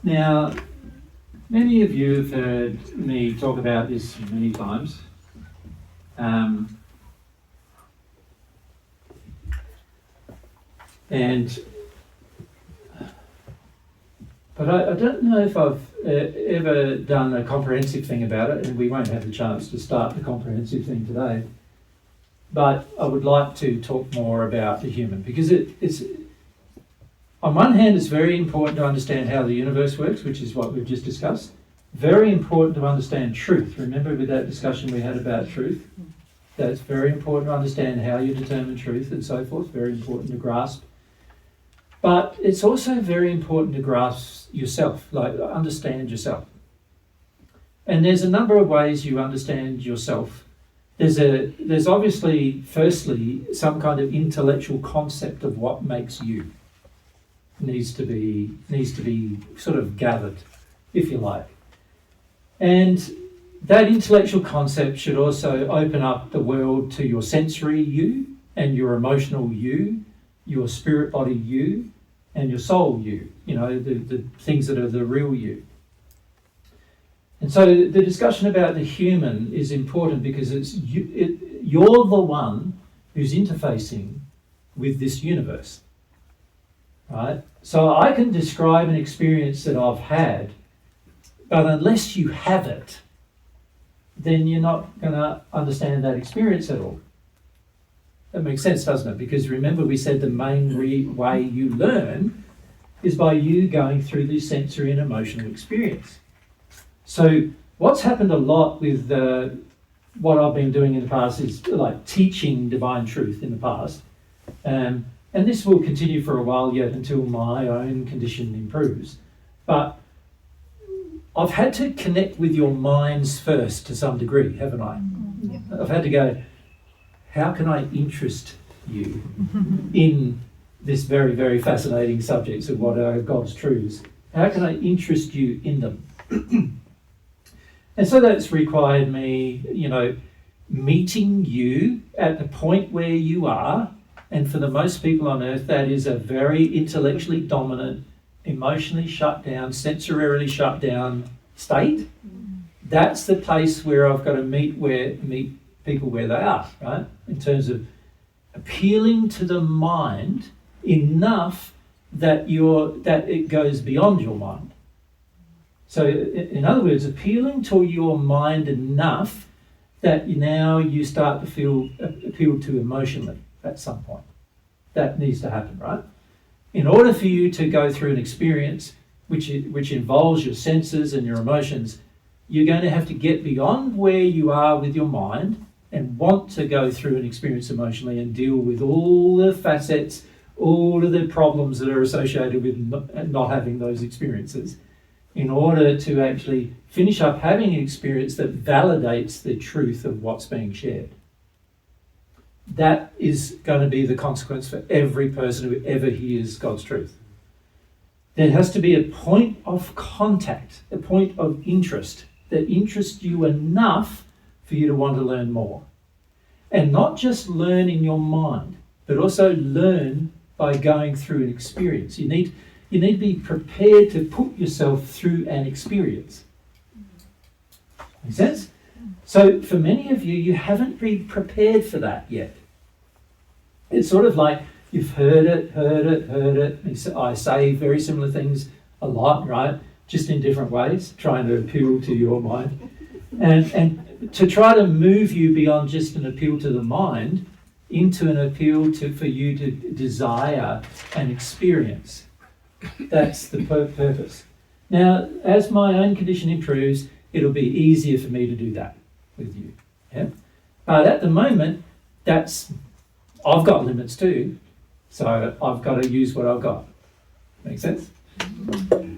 Now, many of you have heard me talk about this many times. But I don't know if I've ever done a comprehensive thing about it, and we won't have the chance to start the comprehensive thing today. But I would like to talk more about the human, because it's on one hand, it's very important to understand how the universe works, which is what we've just discussed. Very important to understand truth. Remember with that discussion we had about truth? That's very important to understand how you determine truth and so forth. Very important to grasp. But it's also very important to grasp yourself, like understand yourself. And there's a number of ways you understand yourself. There's obviously, firstly, some kind of intellectual concept of what makes you. Needs to be sort of gathered, if you like. And that intellectual concept should also open up the world to your sensory you and your emotional you, your spirit body you, and your soul you, the things that are the real you. And so the discussion about the human is important because you're the one who's interfacing with this universe. Right? So I can describe an experience that I've had, but unless you have it, then you're not going to understand that experience at all. That makes sense, doesn't it? Because remember we said the main way you learn is by you going through this sensory and emotional experience. So what's happened a lot with what I've been doing in the past is like teaching divine truth in the past. And this will continue for a while yet until my own condition improves. But I've had to connect with your minds first to some degree, haven't I? Yeah. I've had to go, how can I interest you in this very, very fascinating subjects of what are God's truths? How can I interest you in them? And so that's required me, meeting you at the point where you are. And for the most people on earth, that is a very intellectually dominant, emotionally shut down, sensorily shut down state. That's the place where I've got to meet people where they are, right? In terms of appealing to the mind enough that it goes beyond your mind. So in other words, appealing to your mind enough that now you start to feel appealed to emotionally at some point. That needs to happen, right? In order for you to go through an experience which involves your senses and your emotions, you're going to have to get beyond where you are with your mind and want to go through an experience emotionally and deal with all the facets, all of the problems that are associated with not having those experiences in order to actually finish up having an experience that validates the truth of what's being shared. That is going to be the consequence for every person who ever hears God's truth. There has to be a point of contact, a point of interest that interests you enough for you to want to learn more. And not just learn in your mind, but also learn by going through an experience. You need to be prepared to put yourself through an experience. Make sense? So for many of you, you haven't been prepared for that yet. It's sort of like you've heard it. I say very similar things a lot, right? Just in different ways, trying to appeal to your mind. And to try to move you beyond just an appeal to the mind into an appeal for you to desire an experience. That's the purpose. Now, as my own condition improves, it'll be easier for me to do that with you. Yeah? But at the moment, I've got limits too, so I've got to use what I've got. Make sense?